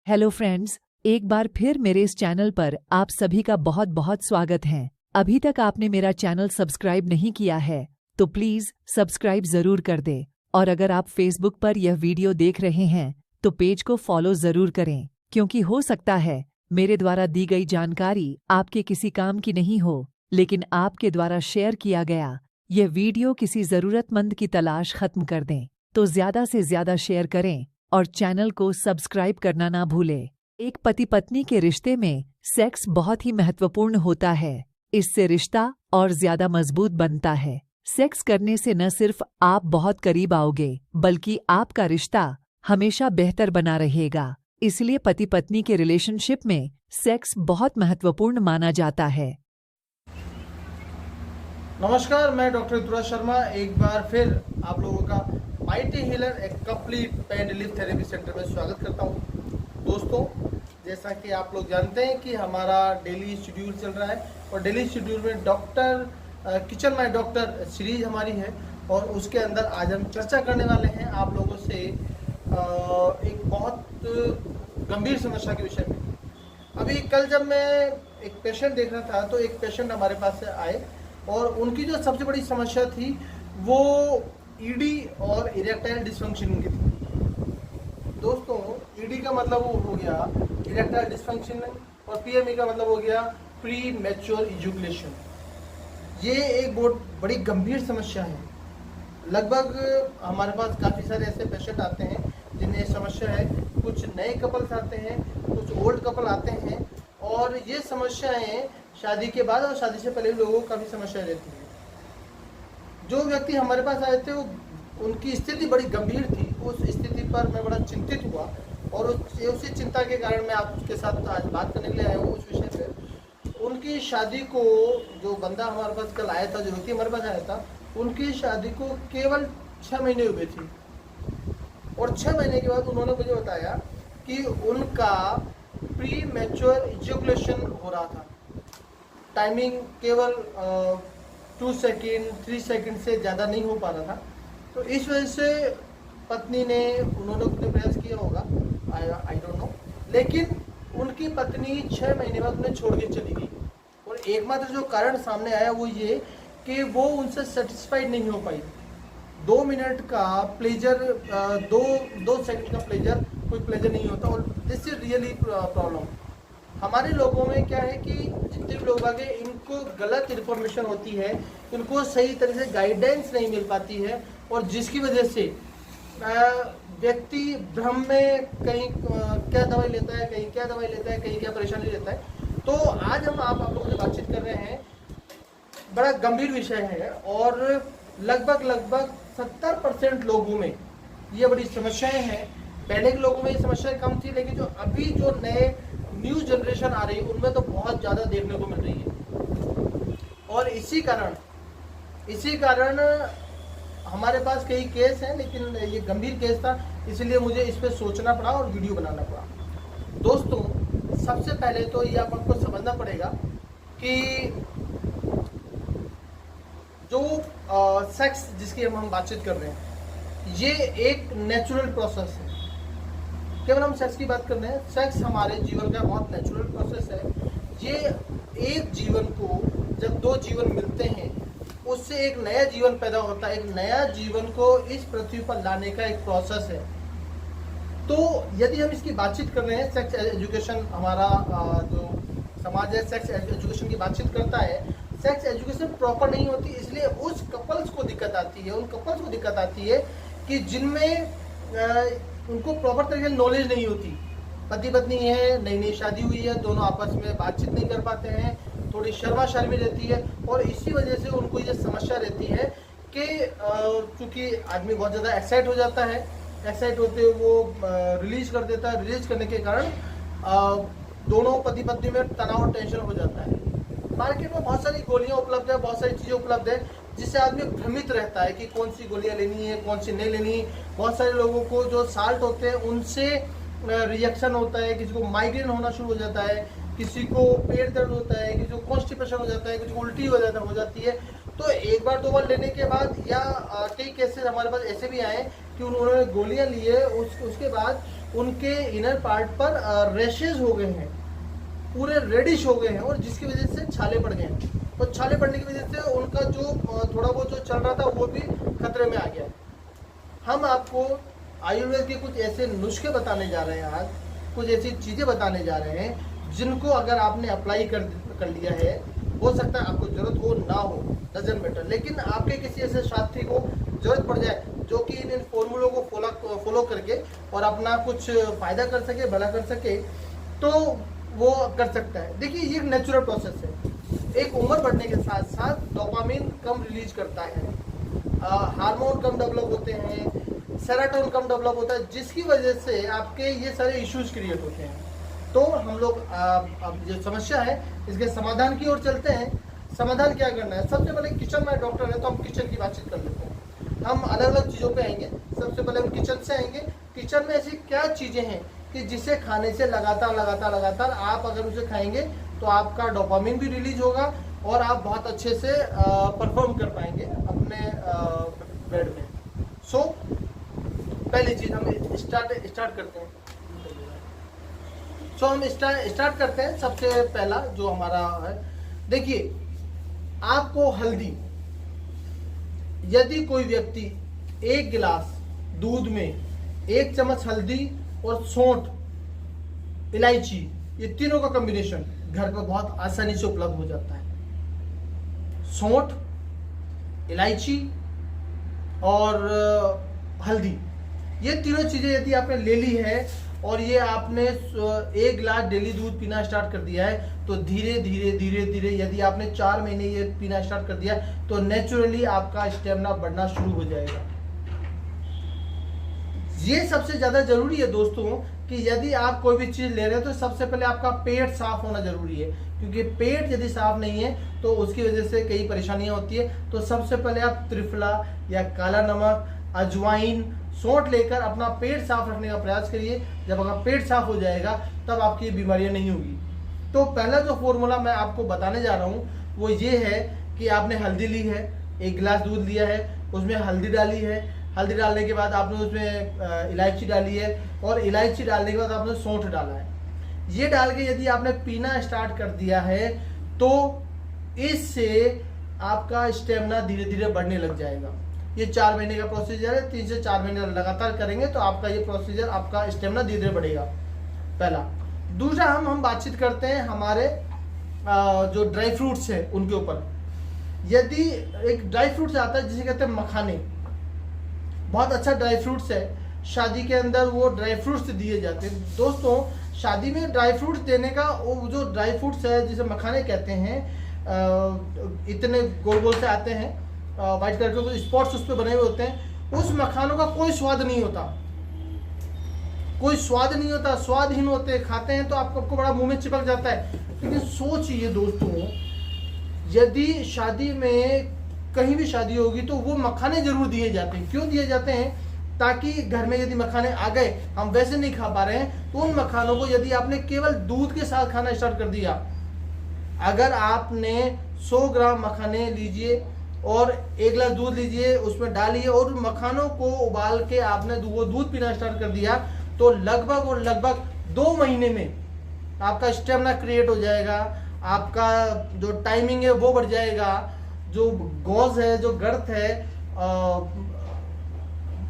Hello friends, एक बार फिर मेरे इस चैनल पर आप सभी का बहुत बहुत स्वागत है। अभी तक आपने मेरा चैनल सब्सक्राइब नहीं किया है तो प्लीज सब्सक्राइब जरूर कर दे। और अगर आप फेसबुक पर यह वीडियो देख रहे हैं तो पेज को फॉलो जरूर करें, क्योंकि हो सकता है मेरे द्वारा दी गई जानकारी आपके किसी काम की नहीं हो, लेकिन आपके द्वारा शेयर किया गया यह वीडियो किसी जरूरतमंद की तलाश खत्म कर दें। तो ज्यादा से ज्यादा शेयर करें और चैनल को सब्सक्राइब करना ना भूलें। एक पति पत्नी के रिश्ते में सेक्स बहुत ही महत्वपूर्ण होता है। इससे रिश्ता और ज्यादा मजबूत बनता है। सेक्स करने से न सिर्फ आप बहुत करीब आओगे, बल्कि आपका रिश्ता हमेशा बेहतर बना रहेगा। इसलिए पति पत्नी के रिलेशनशिप में सेक्स बहुत महत्वपूर्ण माना जाता है। नमस्कार, मैं डॉक्टर ऋतुराज शर्मा एक बार फिर आप लोगों का माइटी हीलर एक complete pain relief therapy centre में स्वागत करता हूं। दोस्तों, जैसा कि आप लोग जानते हैं कि हमारा डेली शेड्यूल चल रहा है और डेली शेड्यूल में doctor kitchen my doctor series हमारी है और उसके अंदर आज हम चर्चा करने वाले हैं आप लोगों से एक बहुत गंभीर समस्या के विषय में। अभी कल जब मैं एक पेशेंट देख रहा था तो एक पेशेंट हमारे पास से आए और उनकी जो सबसे बड़ी समस्या थी वो ईडी और इरेक्टाइल डिसफंक्शन की थी। दोस्तों, ईडी का मतलब वो हो गया इरेक्टाइल डिसफंक्शन और पीएमई का मतलब हो गया प्री मैच्योर इजैकुलेशन। ये एक बहुत बड़ी गंभीर समस्या है। लगभग हमारे पास काफ़ी सारे ऐसे पेशेंट आते हैं जिन्हें समस्या है। कुछ नए कपल्स आते हैं, कुछ ओल्ड कपल आते हैं और ये समस्याएं शादी के बाद और शादी से पहले भी लोगों को काफ़ी समस्या रहती है। जो व्यक्ति हमारे पास आए थे वो उनकी स्थिति बड़ी गंभीर थी। उस स्थिति पर मैं बड़ा चिंतित हुआ और उसी चिंता के कारण मैं आपके साथ आज बात करने के लिए आया हूँ उस विषय पर। उनकी शादी को, जो बंदा हमारे पास कल आया था, जो व्यक्ति हमारे पास आया था, उनकी शादी को केवल 6 महीने हुए थे और 6 महीने के बाद उन्होंने मुझे बताया कि उनका प्री मैच्योर इजैकुलेशन हो रहा था। टाइमिंग केवल 2 सेकेंड 3 सेकेंड से ज़्यादा नहीं हो पा रहा था। तो इस वजह से पत्नी ने, उन्होंने अपने प्रयास किया होगा, आई डोंट नो, लेकिन उनकी पत्नी 6 महीने बाद उन्हें छोड़ के चली गई। और एकमात्र जो कारण सामने आया वो ये कि वो उनसे सेटिस्फाइड नहीं हो पाई। 2 मिनट का प्लेजर, दो सेकंड का प्लेजर कोई प्लेजर नहीं होता। और दिस इज रियली प्रॉब्लम। हमारे लोगों में क्या है कि जितने भी लोग आगे इनको गलत इन्फॉर्मेशन होती है, इनको सही तरह से गाइडेंस नहीं मिल पाती है और जिसकी वजह से व्यक्ति भ्रम में कहीं क्या दवाई लेता है, कहीं क्या दवाई लेता है, कहीं क्या परेशानी लेता है। तो आज हम आप लोगों से बातचीत कर रहे हैं। बड़ा गंभीर विषय है और लगभग 70% लोगों में ये बड़ी समस्याएं हैं। पहले के लोगों में ये समस्याएं कम थी, लेकिन जो अभी जो नए न्यू जनरेशन आ रही है उनमें तो बहुत ज़्यादा देखने को मिल रही है। और इसी कारण हमारे पास कई केस हैं, लेकिन ये गंभीर केस था, इसलिए मुझे इस पर सोचना पड़ा और वीडियो बनाना पड़ा। दोस्तों, सबसे पहले तो ये आपको समझना पड़ेगा कि जो सेक्स जिसकी हम बातचीत कर रहे हैं, ये एक नेचुरल प्रोसेस है। केवल हम सेक्स की बात कर रहे हैं, सेक्स हमारे जीवन का बहुत नेचुरल प्रोसेस है। ये एक जीवन को, जब 2 जीवन मिलते हैं, उससे एक नया जीवन पैदा होता है। एक नया जीवन को इस पृथ्वी पर लाने का एक प्रोसेस है। तो यदि हम इसकी बातचीत कर रहे हैं, सेक्स एजुकेशन, हमारा जो समाज है सेक्स एजुकेशन की बातचीत करता है। सेक्स एजुकेशन प्रॉपर नहीं होती, इसलिए उस कपल्स को दिक्कत आती है, उन कपल्स को दिक्कत आती है कि जिनमें उनको प्रॉपर तरीके से नॉलेज नहीं होती। पति पत्नी है, नई शादी हुई है, दोनों आपस में बातचीत नहीं कर पाते हैं, थोड़ी शर्मा शर्मी रहती है और इसी वजह से उनको ये समस्या रहती है कि चूँकि आदमी बहुत ज़्यादा एक्साइट हो जाता है, एक्साइट होते हुए वो रिलीज कर देता है। रिलीज करने के कारण दोनों पति पत्नी में तनाव और टेंशन हो जाता है। मार्केट में बहुत सारी गोलियाँ उपलब्ध है, बहुत सारी चीज़ें उपलब्ध है, जिससे आदमी भ्रमित रहता है कि कौन सी गोलियाँ लेनी है, कौन सी नहीं लेनी। बहुत सारे लोगों को जो साल्ट होते हैं उनसे रिएक्शन होता है, किसी को माइग्रेन होना शुरू हो जाता है, किसी को पेट दर्द होता है, किसी को कॉन्स्टिपेशन हो जाता है, किसी को उल्टी हो जाती है। तो एक बार 2 बार लेने के बाद, या कई केसेस हमारे पास ऐसे भी आए कि उन्होंने गोलियां ली है, उसके बाद उनके इनर पार्ट पर रैशेज हो गए हैं, पूरे रेडिश हो गए हैं, और जिसकी वजह से छाले पड़ गए हैं। तो छाले पड़ने की वजह से उनका जो थोड़ा बहुत जो चल रहा था वो भी खतरे में आ गया। हम आपको आयुर्वेद के कुछ ऐसे नुस्खे बताने जा रहे हैं आज, कुछ ऐसी चीज़ें बताने जा रहे हैं जिनको अगर आपने अप्लाई कर लिया है, हो सकता है आपको जरूरत हो ना हो, डजंट मैटर, लेकिन आपके किसी ऐसे साथी को जरूरत पड़ जाए जो कि इन फॉर्मूलों को फॉलो करके और अपना कुछ फायदा कर सके, भला कर सके, तो वो कर सकता है। देखिए ये एक नेचुरल प्रोसेस है। एक उम्र बढ़ने के साथ साथ डोपामिन कम रिलीज करता है, हार्मोन कम डेवलप होते हैं, सेरोटोनिन कम डेवलप होता है, जिसकी वजह से आपके ये सारे इश्यूज क्रिएट होते हैं। तो हम लोग अब जो समस्या है इसके समाधान की ओर चलते हैं। समाधान क्या करना है? सबसे पहले किचन में डॉक्टर है तो हम किचन की बातचीत कर लेते हैं। हम अलग अलग चीज़ों पे आएंगे। सबसे पहले हम किचन से आएंगे। किचन में ऐसी क्या चीज़ें हैं कि जिसे खाने से लगातार आप अगर उसे खाएंगे तो आपका डोपामिन भी रिलीज होगा और आप बहुत अच्छे से परफॉर्म कर पाएंगे अपने बेड में। सो पहली चीज़ हम स्टार्ट करते हैं। हम स्टार्ट करते हैं। सबसे पहला जो हमारा है, देखिए आपको हल्दी, यदि कोई व्यक्ति 1 गिलास दूध में 1 चम्मच हल्दी और सौंठ, इलायची, ये तीनों का कॉम्बिनेशन घर पर बहुत आसानी से उपलब्ध हो जाता है। सौंठ, इलायची और हल्दी, ये तीनों चीजें यदि आपने ले ली है और ये आपने 1 गिलास डेली दूध पीना स्टार्ट कर दिया है, तो धीरे धीरे यदि आपने 4 महीने ये पीना स्टार्ट कर दिया तो नेचुरली आपका स्टेमिना बढ़ना शुरू हो जाएगा। ये सबसे ज्यादा जरूरी है दोस्तों कि यदि आप कोई भी चीज ले रहे हो तो सबसे पहले आपका पेट साफ होना जरूरी है, क्योंकि पेट यदि साफ नहीं है तो उसकी वजह से कई परेशानियां होती है। तो सबसे पहले आप त्रिफला या काला नमक, अजवाइन, सौंठ लेकर अपना पेट साफ रखने का प्रयास करिए। जब आपका पेट साफ हो जाएगा तब आपकी बीमारियां नहीं होगी। तो पहला जो फॉर्मूला मैं आपको बताने जा रहा हूँ वो ये है कि आपने हल्दी ली है, 1 गिलास दूध लिया है, उसमें हल्दी डाली है। हल्दी डालने के बाद आपने उसमें इलायची डाली है और इलायची डालने के बाद आपने सौंठ डाला है। ये डाल के यदि आपने पीना स्टार्ट कर दिया है तो इससे आपका स्टेमिना धीरे धीरे बढ़ने लग जाएगा। ये 4 महीने का प्रोसीजर है। 3 से 4 महीने लगातार करेंगे तो आपका ये प्रोसीजर, आपका स्टेमिना धीरे धीरे बढ़ेगा। पहला। दूसरा हम बातचीत करते हैं हमारे जो ड्राई फ्रूट्स है उनके ऊपर। यदि एक ड्राई फ्रूट्स आता है जिसे कहते हैं मखाने, बहुत अच्छा ड्राई फ्रूट्स है। शादी के अंदर वो ड्राई फ्रूट्स दिए जाते हैं। दोस्तों शादी में ड्राई फ्रूट्स देने का वो जो ड्राई फ्रूट्स है जिसे मखाने कहते हैं, इतने गोल गोल से आते हैं, व्हाइट कलर के कुछ स्पॉट्स उस पर बने हुए होते हैं। उस मखानों का कोई स्वाद नहीं होता, कोई स्वाद नहीं होता, स्वादहीन होते। खाते हैं तो आपको बड़ा मुंह में चिपक जाता है। लेकिन सोचिए दोस्तों, यदि शादी में कहीं भी शादी होगी तो वो मखाने जरूर दिए जाते हैं। क्यों दिए जाते हैं? ताकि घर में यदि मखाने आ गए, हम वैसे नहीं खा पा रहे हैं, तो उन मखानों को यदि आपने केवल दूध के साथ खाना स्टार्ट कर दिया, अगर आपने 100 ग्राम मखाने लीजिए और 1 गिलास दूध लीजिए, उसमें डालिए और मखानों को उबाल के आपने वो दूध पीना स्टार्ट कर दिया, तो लगभग 2 महीने में आपका स्टेमिना क्रिएट हो जाएगा। आपका जो टाइमिंग है वो बढ़ जाएगा। जो गॉज है, जो गर्थ है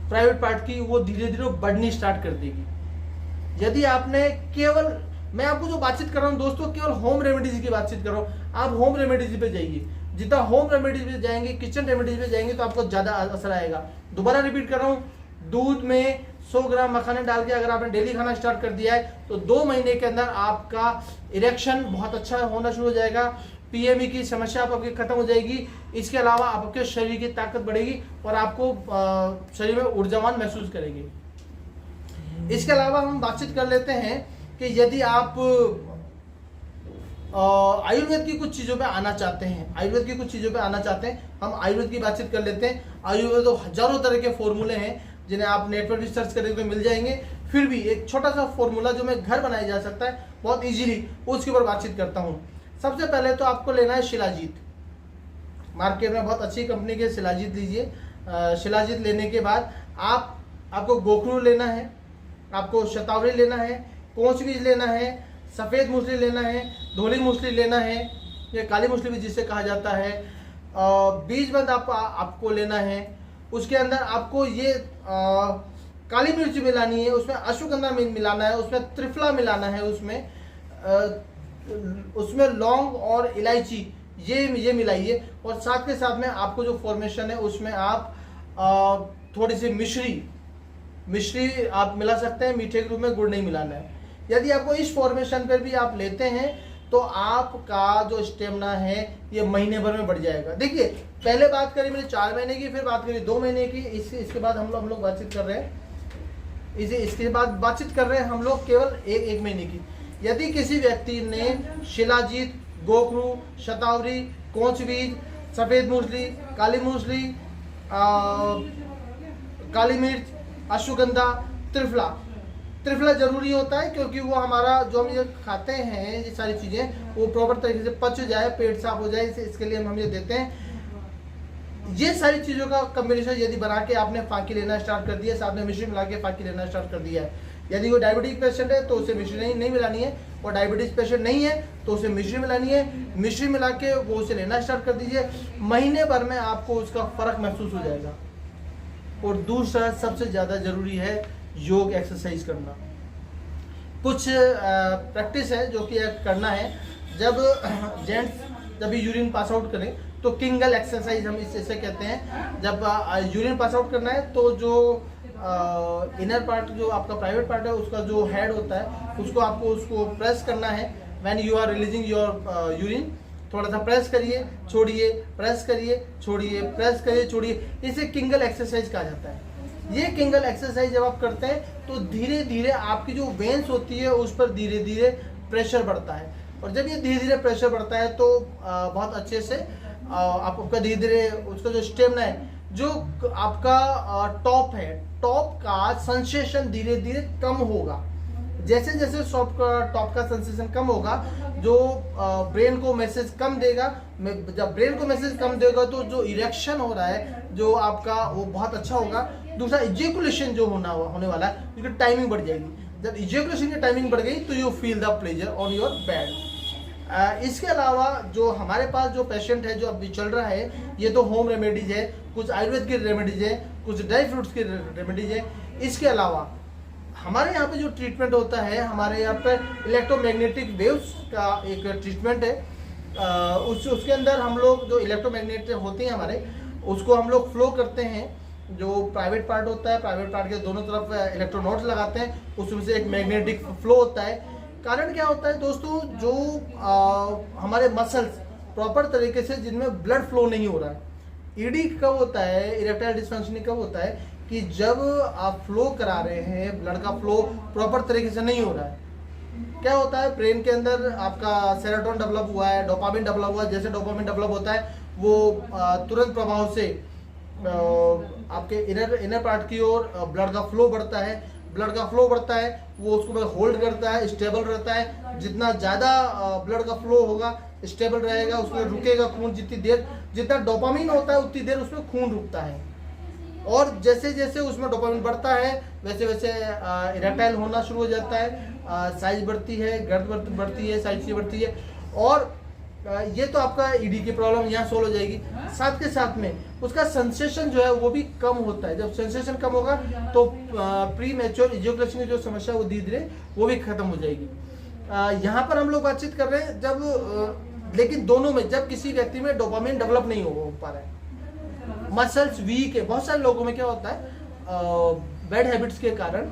प्राइवेट पार्ट की, वो धीरे धीरे बढ़नी स्टार्ट कर देगी। यदि आपने केवल, मैं आपको जो बातचीत कर रहा हूँ दोस्तों, केवल होम रेमेडीज की बातचीत कर रहा हूँ। आप होम रेमेडीज पे जाइए। जितना होम रेमेडीज पे जाएंगे, किचन रेमेडीज पे जाएंगे तो आपको ज्यादा असर आएगा। दोबारा रिपीट कर रहा हूँ, दूध में 100 ग्राम मखाने डाल के अगर आपने डेली खाना स्टार्ट कर दिया है तो 2 महीने के अंदर आपका इरेक्शन बहुत अच्छा होना शुरू हो जाएगा। पीएमई की समस्या आपकी खत्म हो जाएगी। इसके अलावा आपके शरीर की ताकत बढ़ेगी और आपको शरीर में ऊर्जावान महसूस करेंगे। इसके अलावा हम बातचीत कर लेते हैं कि यदि आप आयुर्वेद की कुछ चीज़ों पे आना चाहते हैं, हम आयुर्वेद की बातचीत कर लेते हैं। आयुर्वेद तो हजारों तरह के फॉर्मूले हैं जिन्हें आप नेट पर भी सर्च करेंगे तो मिल जाएंगे। फिर भी एक छोटा सा फॉर्मूला जो मैं घर बनाया जा सकता है बहुत इजीली, उसके ऊपर बातचीत करता हूँ। सबसे पहले तो आपको लेना है शिलाजीत। मार्केट में बहुत अच्छी कंपनी के शिलाजीत लीजिए। शिलाजीत लेने के बाद आपको गोखरू लेना है, आपको शतावरी लेना है, कोंच बीज लेना है, सफ़ेद मूसली लेना है, धोली मूसली लेना है, ये काली मूसली भी जिसे कहा जाता है, बीज बंद आपको लेना है। उसके अंदर आपको ये काली मिर्च मिलानी है, उसमें अश्वगंधा मिलाना है, उसमें त्रिफला मिलाना है, उसमें लौंग और इलायची ये मिलाइए। और साथ के साथ में आपको जो फॉर्मेशन है उसमें आप थोड़ी सी मिश्री आप मिला सकते हैं, मीठे के रूप में गुड़ नहीं मिलाना है। यदि आपको इस फॉर्मेशन पर भी आप लेते हैं तो आपका जो स्टेमिना है ये महीने भर में बढ़ जाएगा। देखिए, पहले बात करी मैंने 4 महीने की, फिर बात करी 2 महीने की, इसके बाद हम लोग बातचीत कर रहे हैं इसके बाद बातचीत कर रहे हैं हम लोग केवल एक महीने की। यदि किसी व्यक्ति ने शिलाजीत, गोखरू, शतावरी, कोंच बीज, सफ़ेद मूसली, काली मूसली, काली मिर्च, अश्वगंधा, त्रिफला जरूरी होता है, क्योंकि वो हमारा जो हम ये खाते हैं ये सारी चीज़ें वो प्रॉपर तरीके से पच जाए, पेट साफ हो जाए, इसके लिए हम ये देते हैं। ये सारी चीज़ों का कम्बिनेशन यदि बना के आपने फाकी लेना स्टार्ट कर दिया, साथ में मिश्री मिला के फाकी लेना स्टार्ट कर दिया है। यदि वो डायबिटीज पेशेंट है तो उसे मिश्री नहीं मिलानी है, और डायबिटीज पेशेंट नहीं है तो उसे मिश्री मिलानी है। मिश्री मिला के वो उसे लेना स्टार्ट कर दीजिए, महीने भर में आपको उसका फ़र्क महसूस हो जाएगा। और दूसरा सबसे ज़्यादा ज़रूरी है योग एक्सरसाइज करना। कुछ प्रैक्टिस है जो कि करना है। जब जेंट्स जब यूरिन पास आउट करें तो किंगल एक्सरसाइज हम इसे कहते हैं। जब यूरिन पास आउट करना है तो जो इनर पार्ट जो आपका प्राइवेट पार्ट है उसका जो हेड होता है उसको प्रेस करना है। When you are releasing your urine, थोड़ा सा प्रेस करिए, छोड़िए, प्रेस करिए, छोड़िए, प्रेस करिए, छोड़िए। इसे किंगल एक्सरसाइज कहा जाता है। ये किंगल एक्सरसाइज जब आप करते हैं तो धीरे धीरे आपकी जो वेन्स होती है उस पर धीरे धीरे प्रेशर बढ़ता है, और जब ये धीरे धीरे प्रेशर बढ़ता है तो बहुत अच्छे से आपका धीरे धीरे उसका जो स्टेमिना है, जो आपका टॉप है, टॉप का सेंसेशन धीरे धीरे कम होगा। जैसे जैसे टॉप का सेंसेशन कम होगा, जो ब्रेन को मैसेज कम देगा। जब ब्रेन को मैसेज कम देगा तो जो इरेक्शन हो रहा है जो आपका वो बहुत अच्छा होगा। दूसरा, इजैकुलेशन जो होने वाला है उसकी टाइमिंग बढ़ जाएगी। जब इजैकुलेशन की टाइमिंग बढ़ गई तो you feel the pleasure on your bed. इसके अलावा जो हमारे पास जो पेशेंट है जो अभी चल रहा है, ये तो होम रेमेडीज है, कुछ आयुर्वेद की रेमेडीज है, कुछ ड्राई फ्रूट्स की रेमेडीज है। इसके अलावा हमारे यहाँ पे जो ट्रीटमेंट होता है, हमारे यहाँ पे इलेक्ट्रोमैग्नेटिक वेव्स का एक ट्रीटमेंट है। उसके अंदर हम लोग जो इलेक्ट्रोमैग्नेटिक होते हैं हमारे, उसको हम लोग फ्लो करते हैं। जो प्राइवेट पार्ट होता है, प्राइवेट पार्ट के दोनों तरफ इलेक्ट्रोनोड्स लगाते हैं, उसमें से एक मैग्नेटिक फ्लो होता है। कारण क्या होता है दोस्तों, जो हमारे मसल्स प्रॉपर तरीके से जिनमें ब्लड फ्लो नहीं हो रहा है। ईडी कब होता है, इरेक्टाइल डिसफंक्शन कब होता है, कि जब आप फ्लो करा रहे हैं, ब्लड का फ्लो प्रॉपर तरीके से नहीं हो रहा है। क्या होता है, ब्रेन के अंदर आपका सेरोटोनिन डेवलप हुआ है, डोपामिन डेवलप हुआ है। जैसे डोपामिन डेवलप होता है वो तुरंत प्रभाव से आपके इनर पार्ट की ओर ब्लड का फ्लो बढ़ता है। ब्लड का फ्लो बढ़ता है, वो उसको होल्ड करता है, स्टेबल रहता है। जितना ज़्यादा ब्लड का फ्लो होगा, स्टेबल रहेगा, उसमें रुकेगा खून। जितना डोपामिन होता है उतनी देर उसमें खून रुकता है। और जैसे जैसे उसमें डोपामिन बढ़ता है वैसे वैसे इरेक्टाइल होना शुरू हो जाता है, साइज बढ़ती है, गर्द बढ़ती है, साइज बढ़ती है। और ये तो आपका ईडी की प्रॉब्लम यहाँ सोल्व हो जाएगी। साथ के साथ में उसका सेंसेशन जो है वो भी कम होता है। जब सेंसेशन कम होगा तो प्री मैच्योर इजैकुलेशन की जो समस्या है वो धीरे धीरे वो भी खत्म हो जाएगी। यहाँ पर हम लोग बातचीत कर रहे हैं जब लेकिन दोनों में, जब किसी व्यक्ति में डोपामिन डेवलप नहीं हो पा रहा है, मसल्स वीक है। बहुत सारे लोगों में क्या होता है, बैड हैबिट्स के कारण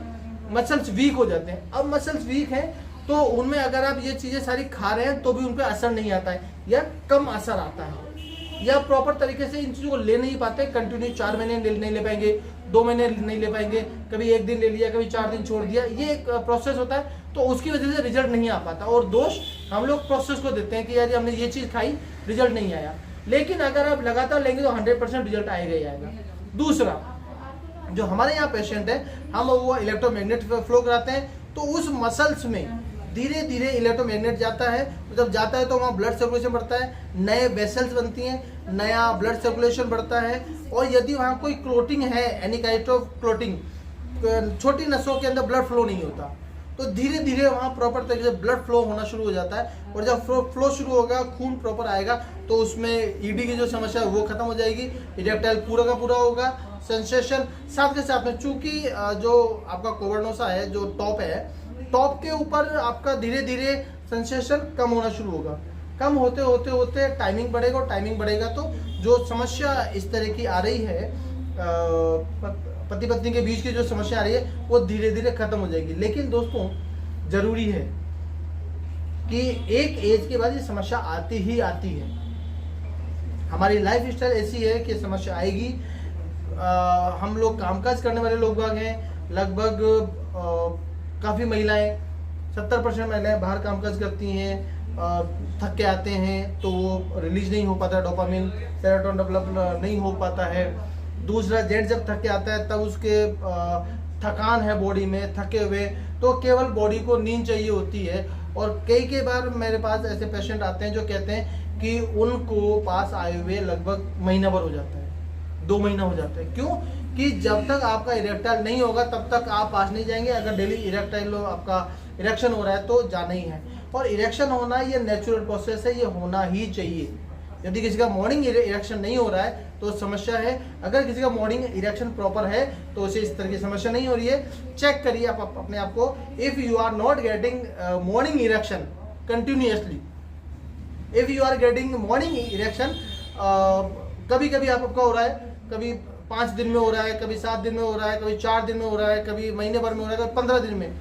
मसल्स वीक हो जाते हैं। अब मसल्स वीक हैं तो उनमें अगर आप ये चीज़ें सारी खा रहे हैं तो भी उन पर असर नहीं आता है, या कम असर आता है, या प्रॉपर तरीके से इन चीज़ों को ले नहीं पाते। कंटिन्यू 4 महीने नहीं ले पाएंगे, 2 महीने नहीं ले पाएंगे, कभी 1 दिन ले लिया, कभी 4 दिन छोड़ दिया। ये एक प्रोसेस होता है, तो उसकी वजह से रिजल्ट नहीं आ पाता। और दोष हम लोग प्रोसेस को देते हैं कि यार हमने ये चीज़ खाई, रिजल्ट नहीं आया। लेकिन अगर आप लगातार लेंगे तो 100% रिजल्ट आएगा ही आएगा। दूसरा, जो हमारे यहाँ पेशेंट है, हम वो इलेक्ट्रोमैग्नेट फ्लो कराते हैं, तो उस मसल्स में धीरे धीरे इलेक्ट्रोमैग्नेट जाता है। तो जब जाता है तो वहाँ ब्लड सर्कुलेशन बढ़ता है, नए वेसल्स बनती हैं, नया ब्लड सर्कुलेशन बढ़ता है। और यदि वहाँ कोई क्लोटिंग है, एनी काइंड ऑफ क्लोटिंग, छोटी नसों के अंदर ब्लड फ्लो नहीं होता, तो धीरे धीरे वहाँ प्रॉपर तरीके से ब्लड फ्लो होना शुरू हो जाता है। और जब फ्लो शुरू होगा, खून प्रॉपर आएगा, तो उसमें ईडी की जो समस्या है वो खत्म हो जाएगी, इरेक्टाइल पूरा का पूरा होगा, सेंसेशन साथ के साथ में। चूंकि जो आपका कोवर्नोसा है, जो टॉप है, टॉप के ऊपर आपका धीरे धीरे सेंसेशन कम होना शुरू होगा। कम होते होते होते टाइमिंग बढ़ेगा, और टाइमिंग बढ़ेगा तो जो समस्या इस तरह की आ रही है, पति पत्नी के बीच की जो समस्या आ रही है, वो धीरे धीरे खत्म हो जाएगी। लेकिन दोस्तों, जरूरी है कि एक एज के बाद ये समस्या आती ही आती है। हमारी लाइफ स्टाइल ऐसी है कि समस्या आएगी। हम लोग कामकाज करने वाले लोग बाग हैं, लगभग काफ़ी महिलाएं, 70% महिलाएं बाहर कामकाज करती हैं, थक के आते हैं तो वो रिलीज नहीं हो पाता, डोपामिन सेरोटोनिन डेवलप नहीं हो पाता है। दूसरा, जेंट्स जब थक के आता है तब उसके थकान है बॉडी में, थके हुए, तो केवल बॉडी को नींद चाहिए होती है। और कई बार मेरे पास ऐसे पेशेंट आते हैं जो कहते हैं कि उनको पास आए हुए लगभग महीना भर हो जाता है, 2 महीना हो जाता है। क्यों? कि जब तक आपका इरेक्टाइल नहीं होगा तब तक आप पास नहीं जाएंगे। अगर डेली इरेक्टाइल आपका इरेक्शन हो रहा है तो जाना ही है। और इरेक्शन होना ये नेचुरल प्रोसेस है, ये होना ही चाहिए। यदि किसी का मॉर्निंग इरेक्शन नहीं हो रहा है तो समस्या है। अगर किसी का मॉर्निंग इरेक्शन प्रॉपर है तो उसे इस तरह की समस्या नहीं हो रही है। चेक करिए आप अपने आप को। If you are not getting morning erection continuously, if you are getting morning erection, कभी कभी आपका हो रहा है, कभी 5 दिन में हो रहा है, कभी 7 दिन में हो रहा है, कभी 4 दिन में हो रहा है, कभी महीने भर में हो रहा है, कभी 15 दिन में,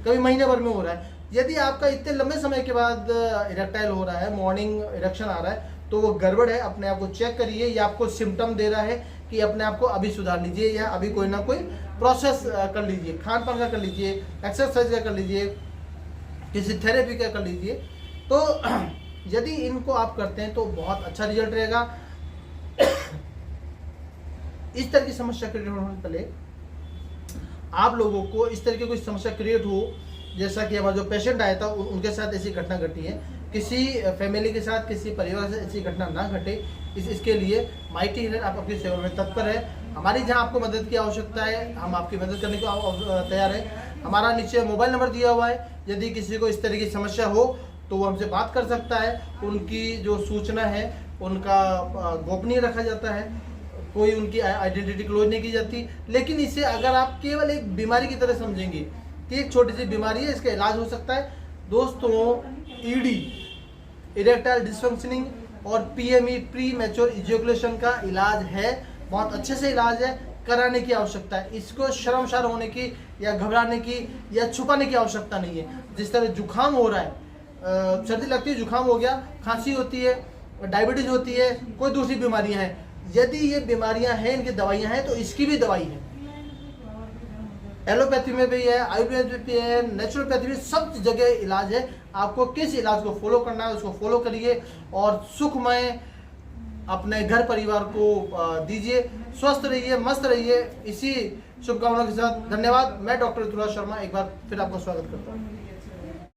कभी महीने भर में हो रहा है। यदि आपका इतने लंबे समय के बाद इरेक्टाइल हो रहा है, मॉर्निंग इरेक्शन आ रहा है, तो वो गड़बड़ है। अपने आप को चेक करिए। या आपको सिम्टम दे रहा है कि अपने आप को अभी सुधार लीजिए, या अभी कोई ना कोई प्रोसेस कर लीजिए, खान पान का कर लीजिए, एक्सरसाइज का कर लीजिए, किसी थेरेपी का कर लीजिए। तो यदि इनको आप करते हैं तो बहुत अच्छा रिजल्ट रहेगा। इस तरह की समस्या क्रिएट होने से पहले आप लोगों को इस तरह की कोई समस्या क्रिएट हो, जैसा कि हमारा जो पेशेंट आया था उनके साथ ऐसी घटना घटी है, किसी फैमिली के साथ, किसी परिवार से ऐसी घटना ना घटे, इसके लिए माइटी हीलर आप अपनी सेवा में तत्पर है। हमारी जहां आपको मदद की आवश्यकता है, हम आपकी मदद करने को तैयार है। हमारा नीचे मोबाइल नंबर दिया हुआ है। यदि किसी को इस तरह की समस्या हो तो वो हमसे बात कर सकता है। उनकी जो सूचना है उनका गोपनीय रखा जाता है, कोई उनकी आइडेंटिटी क्लोज नहीं की जाती। लेकिन इसे अगर आप केवल एक बीमारी की तरह समझेंगे कि एक छोटी सी बीमारी है, इसका इलाज हो सकता है। दोस्तों, ईडी, इरेक्टाइल डिसफंक्शनिंग, और पीएमई, प्री मैच्योर इजैकुलेशन का इलाज है, बहुत अच्छे से इलाज है, कराने की आवश्यकता है। इसको शर्मसार होने की या घबराने की या छुपाने की आवश्यकता नहीं है। जिस तरह जुकाम हो रहा है, सर्दी लगती है, जुकाम हो गया, खांसी होती है, डायबिटीज होती है, कोई दूसरी बीमारियां हैं, यदि ये बीमारियां हैं, इनकी दवाइयां हैं, तो इसकी भी दवाई है। एलोपैथी में भी है, आयुर्वेद में भी है, नेचुरोपैथी में, सब जगह इलाज है। आपको किस इलाज को फॉलो करना है उसको फॉलो करिए और सुखमय अपने घर परिवार को दीजिए। स्वस्थ रहिए, मस्त रहिए। इसी शुभकामनाओं के साथ धन्यवाद। मैं डॉक्टर ऋतुराज शर्मा एक बार फिर आपका स्वागत करता हूँ।